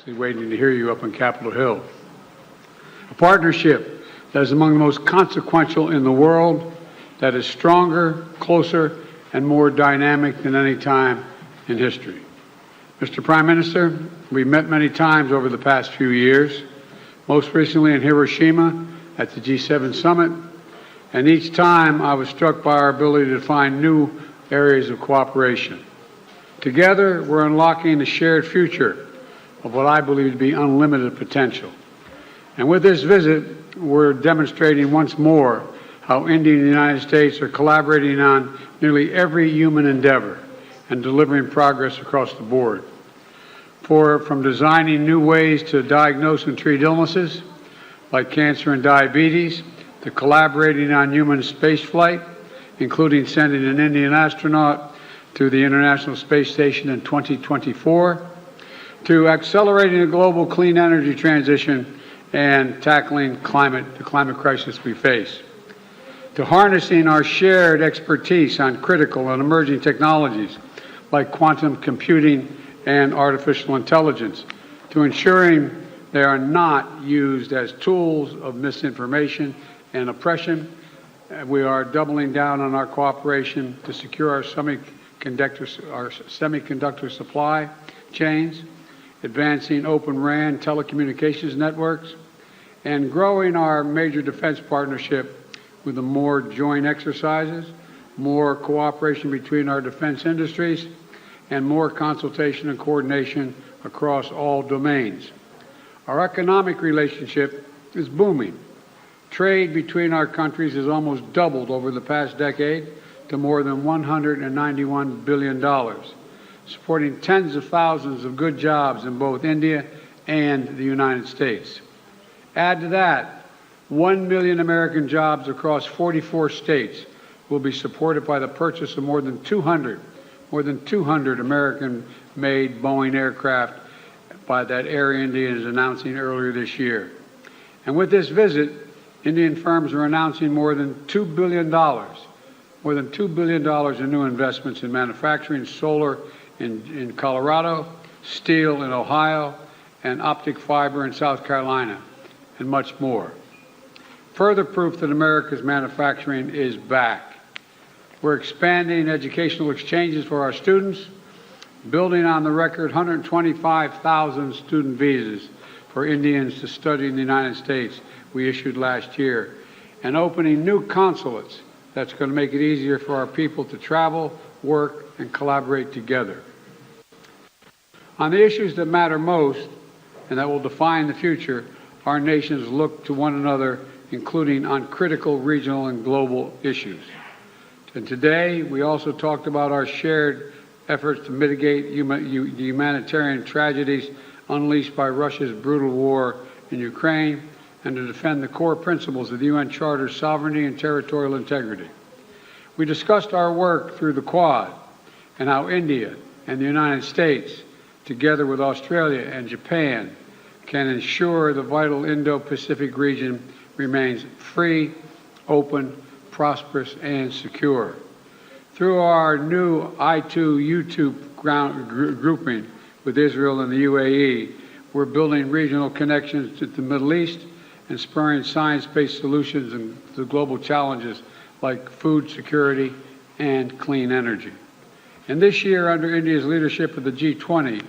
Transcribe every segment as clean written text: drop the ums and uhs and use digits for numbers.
actually waiting to hear you up on Capitol Hill. A partnership that is among the most consequential in the world, that is stronger, closer, and more dynamic than any time in history. Mr. Prime Minister, we've met many times over the past few years, most recently in Hiroshima at the G7 summit, and each time I was struck by our ability to find new areas of cooperation. Together, we're unlocking the shared future of what I believe to be unlimited potential. And with this visit, we're demonstrating once more how India and the United States are collaborating on nearly every human endeavor and delivering progress across the board. From designing new ways to diagnose and treat illnesses like cancer and diabetes, to collaborating on human spaceflight, including sending an Indian astronaut to the International Space Station in 2024, to accelerating the global clean energy transition and tackling the climate crisis we face, to harnessing our shared expertise on critical and emerging technologies like quantum computing and artificial intelligence, to ensuring they are not used as tools of misinformation and oppression. We are doubling down on our cooperation to secure our semiconductor supply chains, advancing Open RAN telecommunications networks, and growing our major defense partnership with the more joint exercises, more cooperation between our defense industries, and more consultation and coordination across all domains. Our economic relationship is booming. Trade between our countries has almost doubled over the past decade to more than $191 billion, supporting tens of thousands of good jobs in both India and the United States. Add to that, 1 million American jobs across 44 states will be supported by the purchase of more than 200 American-made Boeing aircraft by that Air India is announcing earlier this year. And with this visit, Indian firms are announcing more than $2 billion in new investments in manufacturing, solar in Colorado, steel in Ohio, and optic fiber in South Carolina, and much more. Further proof that America's manufacturing is back. We're expanding educational exchanges for our students, building on the record 125,000 student visas for Indians to study in the United States we issued last year, and opening new consulates that's going to make it easier for our people to travel, work, and collaborate together. On the issues that matter most and that will define the future, our nations look to one another, including on critical regional and global issues. And today, we also talked about our shared efforts to mitigate the humanitarian tragedies unleashed by Russia's brutal war in Ukraine and to defend the core principles of the UN Charter's sovereignty and territorial integrity. We discussed our work through the Quad and how India and the United States, together with Australia and Japan, can ensure the vital Indo-Pacific region remains free, open, prosperous, and secure. Through our new I2U2 grouping with Israel and the UAE, we're building regional connections to the Middle East and spurring science-based solutions to global challenges like food security and clean energy. And this year, under India's leadership of the G20,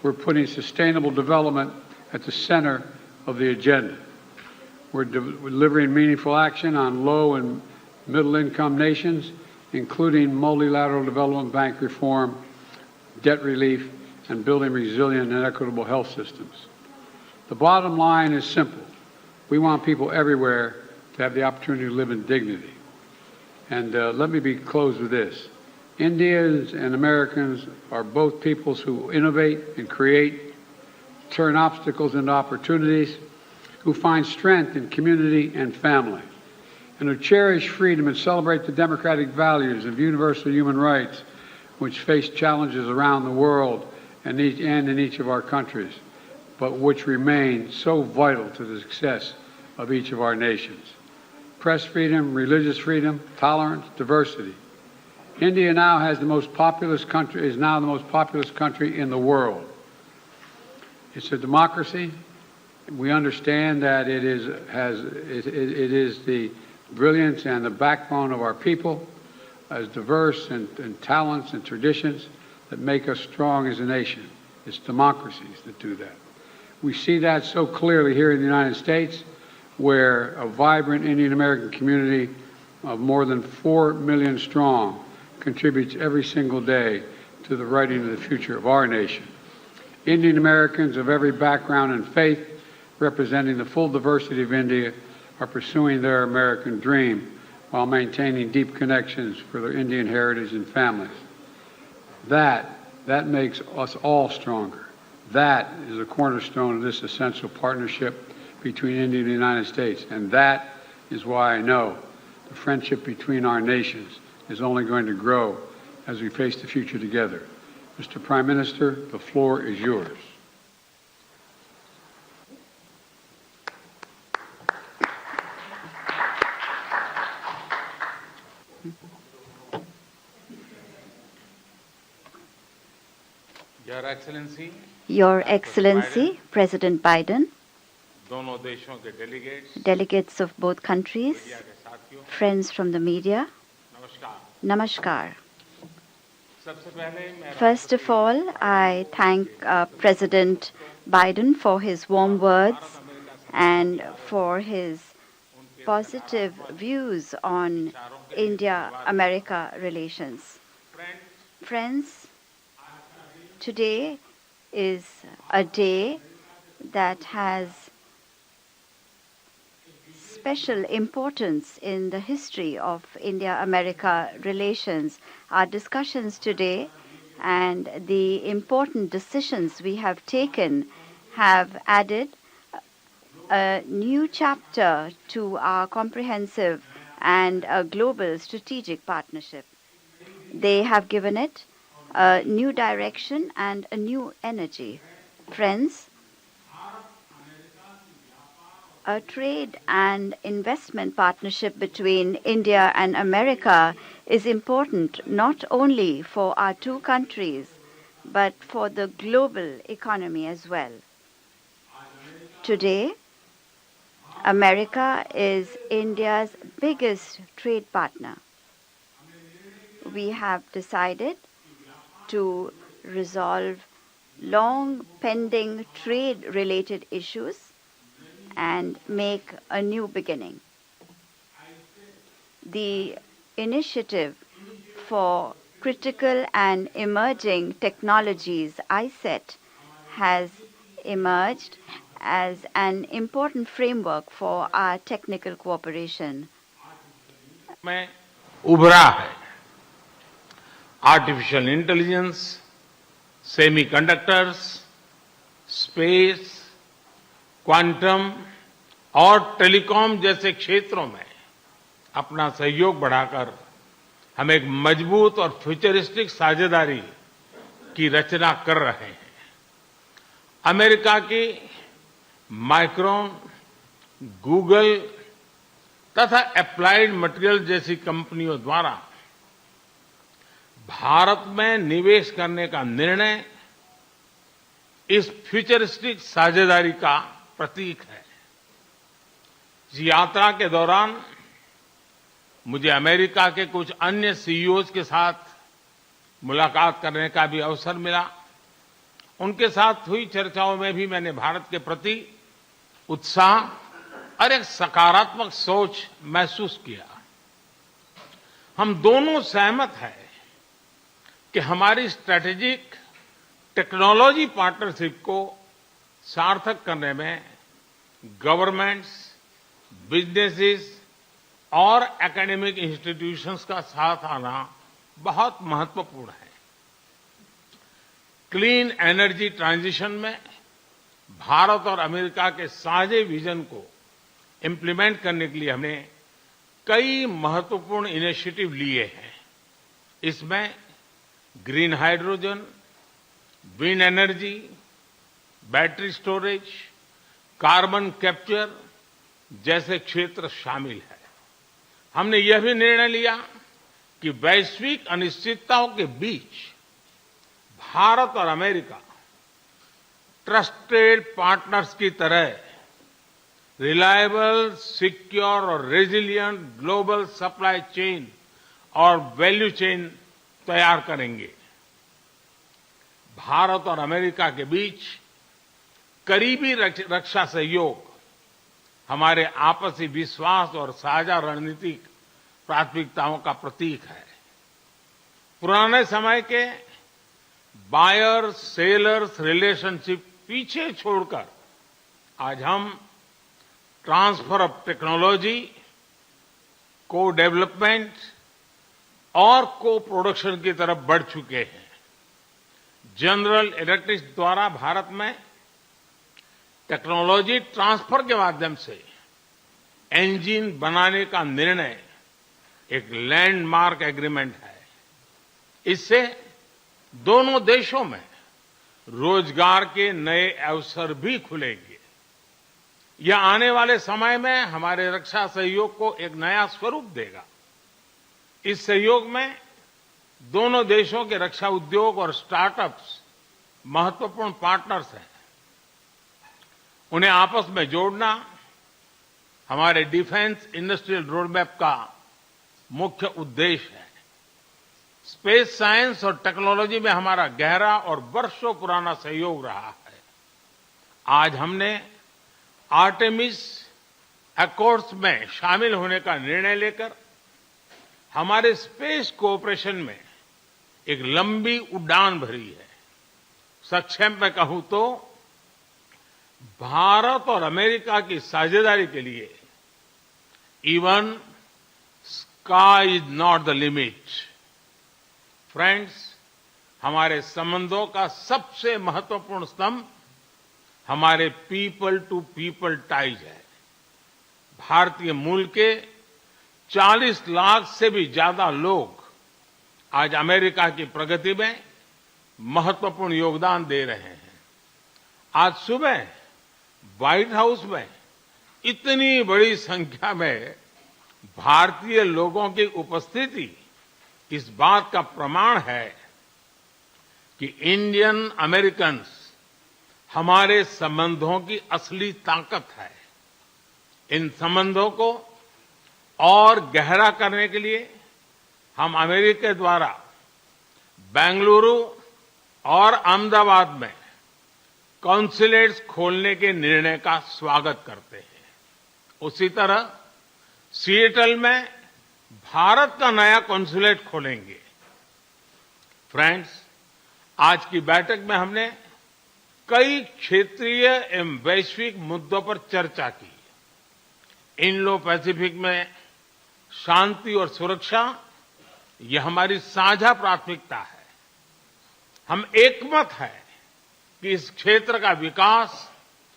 we're putting sustainable development at the center of the agenda. We're delivering meaningful action on low and middle-income nations, including multilateral development bank reform, debt relief, and building resilient and equitable health systems. The bottom line is simple. We want people everywhere to have the opportunity to live in dignity. And let me close with this. Indians and Americans are both peoples who innovate and create, turn obstacles into opportunities, who find strength in community and family, and who cherish freedom and celebrate the democratic values of universal human rights which face challenges around the world and in each of our countries, but which remain so vital to the success of each of our nations. Press freedom, religious freedom, tolerance, diversity. India now has the most populous country, is now the most populous country in the world. It's a democracy. We understand that it is the brilliance and the backbone of our people, as diverse in talents and traditions that make us strong as a nation. It's democracies that do that. We see that so clearly here in the United States, where a vibrant Indian American community of more than 4 million strong contributes every single day to the writing of the future of our nation. Indian Americans of every background and faith, representing the full diversity of India, are pursuing their American dream while maintaining deep connections for their Indian heritage and families. That makes us all stronger. That is a cornerstone of this essential partnership between India and the United States. And that is why I know the friendship between our nations is only going to grow as we face the future together. Mr. Prime Minister, the floor is yours. Your Excellency, President Biden, दोनों देशों के delegates of both countries, media के साथियों, friends from the media, नमस्कार। Namaskar. सबसे पहले मैं First of all, I thank President Biden for his warm words and for his positive views on India-America relations. Friends, today is a day that has special importance in the history of India-America relations. Our discussions today and the important decisions we have taken have added a new chapter to our comprehensive and a global strategic partnership. They have given it a new direction and a new energy. Friends, a trade and investment partnership between India and America is important not only for our two countries, but for the global economy as well. Today, America is India's biggest trade partner. We have decided to resolve long pending trade-related issues and make a new beginning. The initiative for critical and emerging technologies, ICET, has emerged as an important framework for our technical cooperation. में उभरा है artificial intelligence, semiconductors, space, quantum और telecom जैसे क्षेत्रों में अपना सहयोग बढ़ाकर हम एक मजबूत और फ्यूचरिस्टिक साझेदारी की रचना कर रहे हैं। अमेरिका की माइक्रोन, गूगल तथा एप्लाइड मटेरियल जैसी कंपनियों द्वारा भारत में निवेश करने का निर्णय इस फ्यूचरिस्टिक साझेदारी का प्रतीक है। इस यात्रा के दौरान मुझे अमेरिका के कुछ अन्य सीईओज के साथ मुलाकात करने का भी अवसर मिला। उनके साथ हुई चर्चाओं में भी मैंने भारत के प्रति उत्साह और एक सकारात्मक सोच महसूस किया। हम दोनों सहमत हैं कि हमारी स्ट्रैटेजिक टेक्नोलॉजी पार्टनरशिप को सार्थक करने में गवर्नमेंट्स, बिजनेसेस और एकेडमिक इंस्टीट्यूशंस का साथ आना बहुत महत्वपूर्ण है। क्लीन एनर्जी ट्रांजिशन में भारत और अमेरिका के साझे विजन को इम्प्लीमेंट करने के लिए हमने कई महत्वपूर्ण इनिशिएटिव लिए हैं। इसमें green hydrogen, wind energy, battery storage, carbon capture जैसे क्षेत्र शामिल है। हमने यह भी निर्णय लिया कि वैश्विक अनिश्चितताओं के बीच भारत और अमेरिका ट्रस्टेड पार्टनर्स की तरह रिलायबल, सिक्योर और रेजिलिएंट ग्लोबल सप्लाई चेन और वैल्यू चेन तैयार करेंगे। भारत और अमेरिका के बीच करीबी रक्षा सहयोग हमारे आपसी विश्वास और साझा रणनीतिक प्राथमिकताओं का प्रतीक है। पुराने समय के बायर सेलर्स रिलेशनशिप पीछे छोड़कर आज हम ट्रांसफर ऑफ टेक्नोलॉजी, को डेवलपमेंट और को प्रोडक्शन की तरफ बढ़ चुके हैं। जनरल इलेक्ट्रिक द्वारा भारत में टेक्नोलॉजी ट्रांसफर के माध्यम से इंजन बनाने का निर्णय एक लैंडमार्क एग्रीमेंट है। इससे दोनों देशों में रोजगार के नए अवसर भी खुलेंगे। यह आने वाले समय में हमारे रक्षा सहयोग को एक नया स्वरूप देगा। इस सहयोग में दोनों देशों के रक्षा उद्योग और स्टार्टअप्स महत्वपूर्ण पार्टनर्स हैं। उन्हें आपस में जोड़ना हमारे डिफेंस इंडस्ट्रियल रोडमैप का मुख्य उद्देश्य है। स्पेस साइंस और टेक्नोलॉजी में हमारा गहरा और वर्षों पुराना सहयोग रहा है। आज हमने आर्टेमिस अकॉर्ड्स में शामिल होने का निर्णय लेकर हमारे स्पेस कोऑपरेशन में एक लंबी उड़ान भरी है। संक्षेप में कहूं तो भारत और अमेरिका की साझेदारी के लिए even sky is not the limit. Friends, हमारे संबंधों का सबसे महत्वपूर्ण स्तंभ हमारे पीपल टू पीपल टाइज है। भारतीय मूल के 40 लाख से भी ज्यादा लोग आज अमेरिका की प्रगति में महत्वपूर्ण योगदान दे रहे हैं। आज सुबह व्हाइट हाउस में इतनी बड़ी संख्या में भारतीय लोगों की उपस्थिति इस बात का प्रमाण है कि इंडियन अमेरिकन्स हमारे संबंधों की असली ताकत है। इन संबंधों को और गहरा करने के लिए हम अमेरिका द्वारा बेंगलुरु और अहमदाबाद में कॉन्सुलेट्स खोलने के निर्णय का स्वागत करते हैं। उसी तरह सिएटल में भारत का नया कॉन्सुलेट खोलेंगे। फ्रेंड्स, आज की बैठक में हमने कई क्षेत्रीय एवं वैश्विक मुद्दों पर चर्चा की। इंडो पैसिफिक में शांति और सुरक्षा यह हमारी साझा प्राथमिकता है। हम एकमत है कि इस क्षेत्र का विकास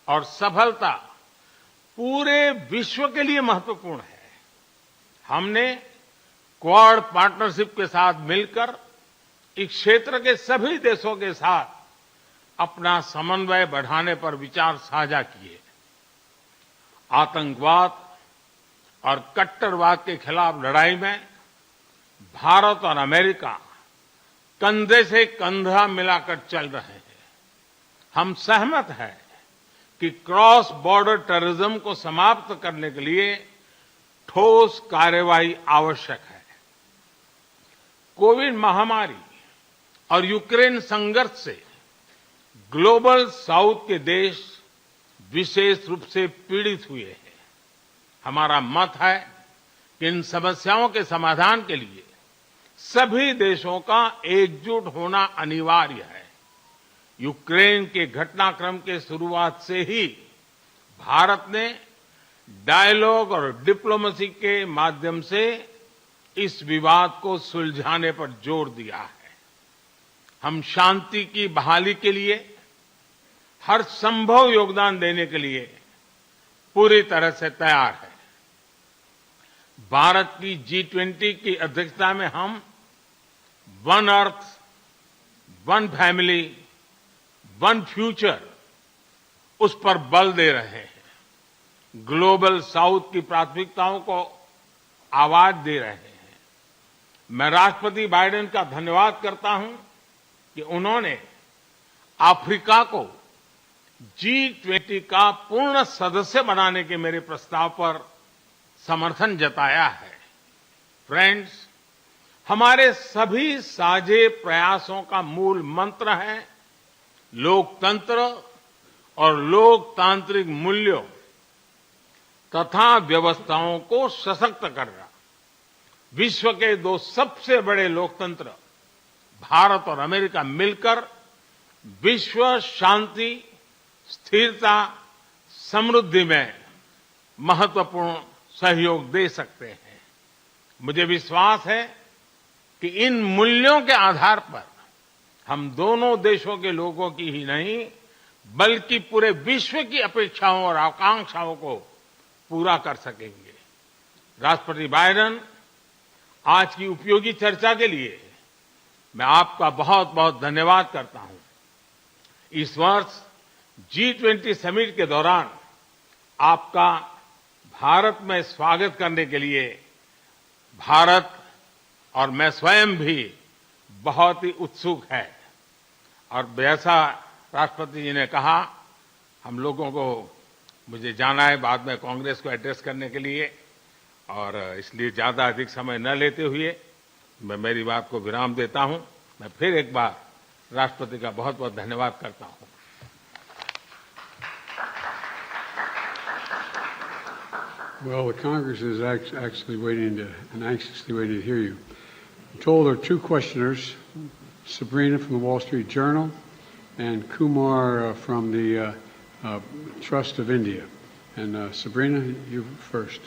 और सफलता पूरे विश्व के लिए महत्वपूर्ण है। हमने क्वाड पार्टनरशिप के साथ मिलकर इस क्षेत्र के सभी देशों के साथ अपना समन्वय बढ़ाने पर विचार साझा किए। आतंकवाद और कट्टरवाद के खिलाफ लड़ाई में भारत और अमेरिका कंधे से कंधा मिलाकर चल रहे हैं। हम सहमत हैं कि क्रॉस बॉर्डर टेररिज्म को समाप्त करने के लिए ठोस कार्रवाई आवश्यक है। कोविड महामारी और यूक्रेन संघर्ष से ग्लोबल साउथ के देश विशेष रूप से पीड़ित हुए हैं। हमारा मत है कि इन समस्याओं के समाधान के लिए सभी देशों का एकजुट होना अनिवार्य है। यूक्रेन के घटनाक्रम के शुरुआत से ही भारत ने डायलॉग और डिप्लोमेसी के माध्यम से इस विवाद को सुलझाने पर जोर दिया है। हम शांति की बहाली के लिए हर संभव योगदान देने के लिए पूरी तरह से तैयार है। भारत की G20 की अध्यक्षता में हम one earth, one family, one future उस पर बल दे रहे हैं। ग्लोबल साउथ की प्राथमिकताओं को आवाज दे रहे हैं। मैं राष्ट्रपति बाइडेन का धन्यवाद करता हूं कि उन्होंने अफ्रीका को G20 का पूर्ण सदस्य बनाने के मेरे प्रस्ताव पर समर्थन जताया है। फ्रेंड्स, हमारे सभी साझे प्रयासों का मूल मंत्र है लोकतंत्र और लोकतांत्रिक मूल्यों तथा व्यवस्थाओं को सशक्त करना। विश्व के दो सबसे बड़े लोकतंत्र भारत और अमेरिका मिलकर विश्व शांति, स्थिरता, समृद्धि में महत्वपूर्ण सहयोग दे सकते हैं। मुझे विश्वास है कि इन मूल्यों के आधार पर हम दोनों देशों के लोगों की ही नहीं बल्कि पूरे विश्व की अपेक्षाओं और आकांक्षाओं को पूरा कर सकेंगे। राष्ट्रपति बाइडेन, आज की उपयोगी चर्चा के लिए मैं आपका बहुत बहुत धन्यवाद करता हूं। इस वर्ष G20 समिट के दौरान आपका भारत में स्वागत करने के लिए भारत और मैं स्वयं भी बहुत ही उत्सुक है। और जैसा राष्ट्रपति जी ने कहा, हम लोगों को मुझे जाना है बाद में कांग्रेस को एड्रेस करने के लिए, और इसलिए ज्यादा अधिक समय न लेते हुए मैं मेरी बात को विराम देता हूं। मैं फिर एक बार राष्ट्रपति का बहुत बहुत धन्यवाद करता हूं। Well, the Congress is actually waiting to, and anxiously waiting to hear you. I'm told there are two questioners, Sabrina from the Wall Street Journal and Kumar from the Trust of India. And Sabrina, you first.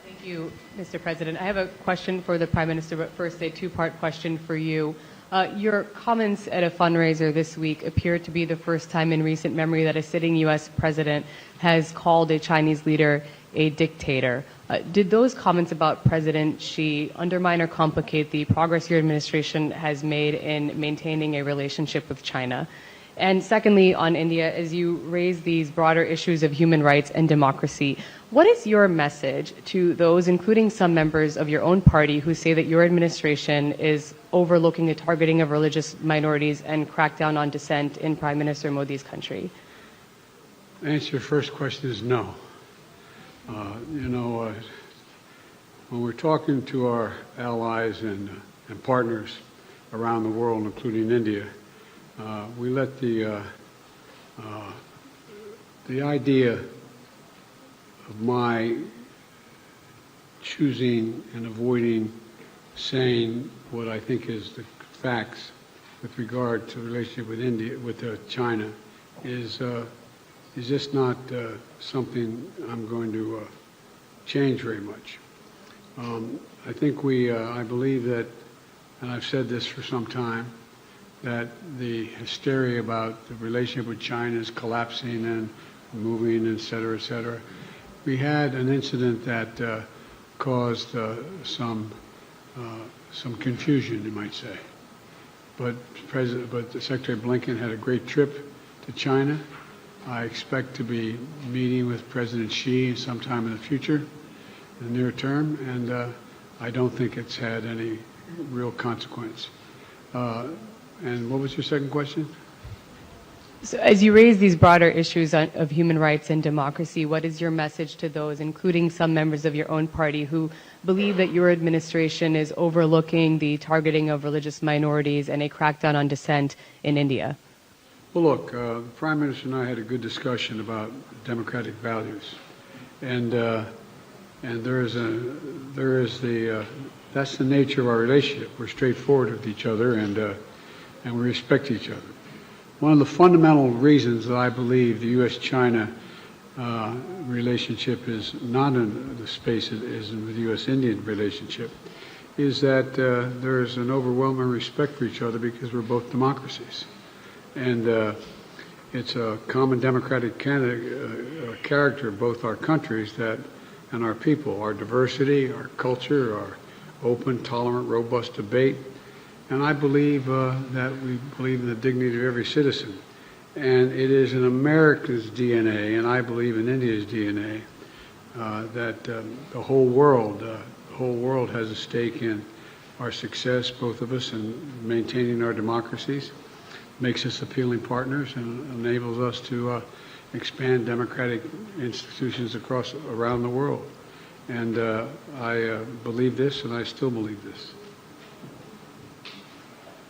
Thank you, Mr. President. I have a question for the Prime Minister, but first a two-part question for you. Your comments at a fundraiser this week appear to be the first time in recent memory that a sitting U.S. president has called a Chinese leader a dictator. Did those comments about President Xi undermine or complicate the progress your administration has made in maintaining a relationship with China? And secondly, on India, as you raise these broader issues of human rights and democracy, what is your message to those, including some members of your own party, who say that your administration is overlooking the targeting of religious minorities and crackdown on dissent in Prime Minister Modi's country? The answer to your first question is no. When we're talking to our allies and partners around the world, including India, we let the idea of my choosing and avoiding saying what I think is the facts with regard to the relationship with India, with China, is just not something I'm going to change very much. I think I believe that, and I've said this for some time, that the hysteria about the relationship with China is collapsing and moving, et cetera, we had an incident that caused some confusion, you might say. But Secretary Blinken had a great trip to China. I expect to be meeting with President Xi sometime in the future, in the near term, and I don't think it's had any real consequence. And what was your second question? So as you raise these broader issues of human rights and democracy, what is your message to those, including some members of your own party, who believe that your administration is overlooking the targeting of religious minorities and a crackdown on dissent in India? Well, look, the Prime Minister and I had a good discussion about democratic values, and that's the nature of our relationship. We're straightforward with each other, and we respect each other. One of the fundamental reasons that I believe the U.S.-China relationship is not in the space it is in the U.S.-Indian relationship is that there's an overwhelming respect for each other because we're both democracies. And it's a common democratic character of both our countries and our people, our diversity, our culture, our open, tolerant, robust debate. And I believe that we believe in the dignity of every citizen. And it is in America's DNA, and I believe in India's DNA, that the whole world has a stake in our success, both of us, in maintaining our democracies. makes us appealing partners and enables us to expand democratic institutions around the world. And I believe this, and I still believe this.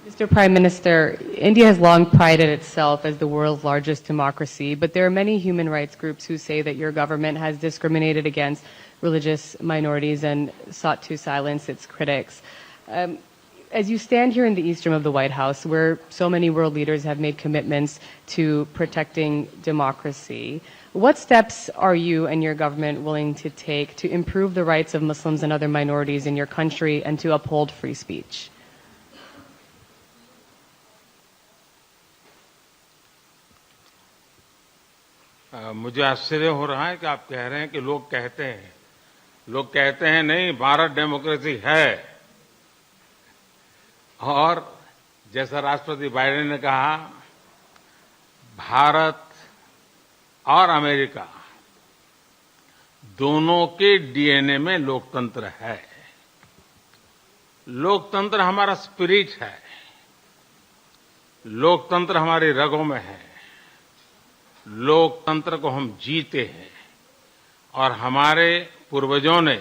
Mr. Prime Minister, India has long prided itself as the world's largest democracy, but there are many human rights groups who say that your government has discriminated against religious minorities and sought to silence its critics. As you stand here in the east room of the White House, where so many world leaders have made commitments to protecting democracy, what steps are you and your government willing to take to improve the rights of Muslims and other minorities in your country and to uphold free speech? मुझे आश्चर्य हो रहा है कि आप कह रहे हैं कि लोग कहते हैं नहीं, भारत डेमोक्रेसी है। और जैसा राष्ट्रपति बाइडेन ने कहा, भारत और अमेरिका दोनों के डीएनए में लोकतंत्र है। लोकतंत्र हमारा स्पिरिट है, लोकतंत्र हमारी रगों में है, लोकतंत्र को हम जीते हैं और हमारे पूर्वजों ने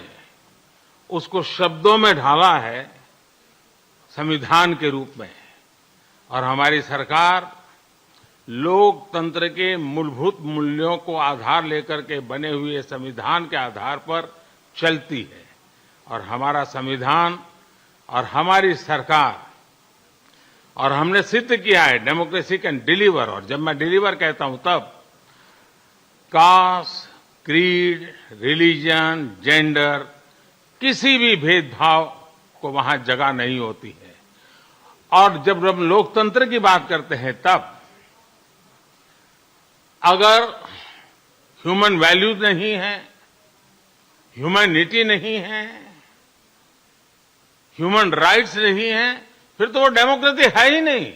उसको शब्दों में ढाला है संविधान के रूप में। और हमारी सरकार लोकतंत्र के मूलभूत मूल्यों को आधार लेकर के बने हुए संविधान के आधार पर चलती है। और हमारा संविधान और हमारी सरकार, और हमने सिद्ध किया है डेमोक्रेसी कैन डिलीवर। और जब मैं डिलीवर कहता हूं तब कास्ट, क्रीड, रिलीजन, जेंडर, किसी भी भेदभाव को वहां जगह नहीं होती है। और जब हम लोकतंत्र की बात करते हैं तब अगर ह्यूमन वैल्यूज नहीं है, ह्यूमैनिटी नहीं है, ह्यूमन राइट्स नहीं है, फिर तो वो डेमोक्रेसी है ही नहीं।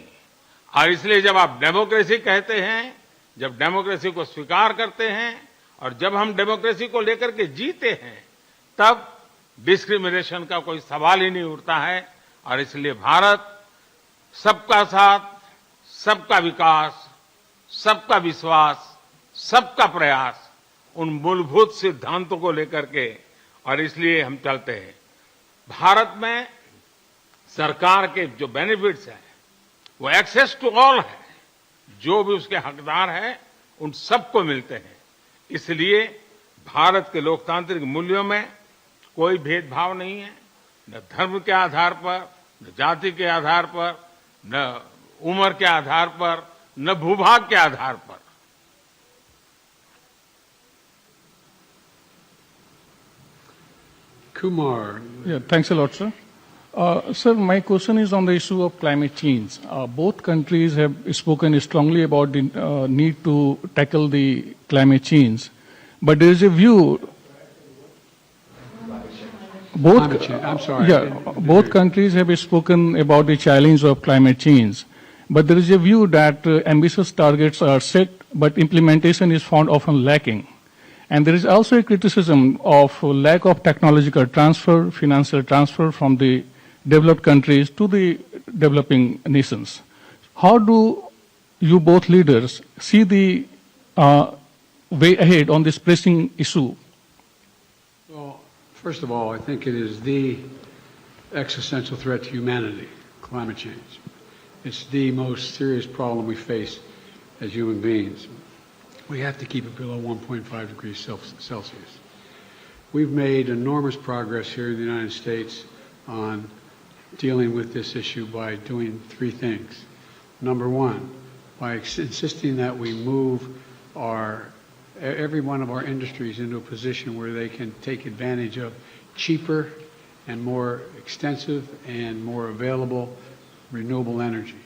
और इसलिए जब आप डेमोक्रेसी कहते हैं, जब डेमोक्रेसी को स्वीकार करते हैं और जब हम डेमोक्रेसी को लेकर के जीते हैं, तब डिस्क्रिमिनेशन का कोई सवाल ही नहीं उठता है। और इसलिए भारत सबका साथ, सबका विकास, सबका विश्वास, सबका प्रयास, उन मूलभूत सिद्धांतों को लेकर के, और इसलिए हम चलते हैं। भारत में सरकार के जो बेनिफिट्स हैं वो एक्सेस टू ऑल है, जो भी उसके हकदार हैं उन सबको मिलते हैं। इसलिए भारत के लोकतांत्रिक मूल्यों में कोई भेदभाव नहीं है, न धर्म के आधार पर, न जाति के आधार पर, न उम्र के आधार पर, न भूभाग के आधार पर। Kumar. Yeah, thanks a lot, sir. Sir, my question is on the issue of climate change. Both countries have spoken strongly about the need to tackle the climate change, but there is a view. Both countries have spoken about the challenge of climate change, but there is a view that ambitious targets are set, but implementation is found often lacking. And there is also a criticism of lack of technological transfer, financial transfer from the developed countries to the developing nations. How do you both leaders see the way ahead on this pressing issue? Well, first of all, I think it is the existential threat to humanity, climate change. It's the most serious problem we face as human beings. We have to keep it below 1.5 degrees Celsius. We've made enormous progress here in the United States on dealing with this issue by doing three things. Number one, by insisting that we move every one of our industries into a position where they can take advantage of cheaper and more extensive and more available renewable energy,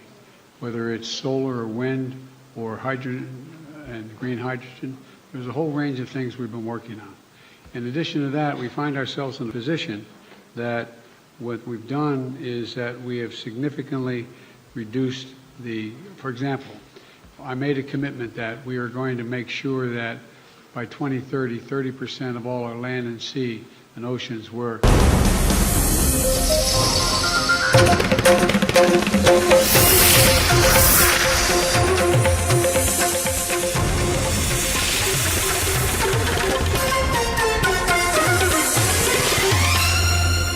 whether it's solar or wind or hydrogen and green hydrogen. There's a whole range of things we've been working on. In addition to that, we find ourselves in a position that what we've done is that we have significantly reduced for example, I made a commitment that we are going to make sure that by 2030, 30% of all our land and sea and oceans were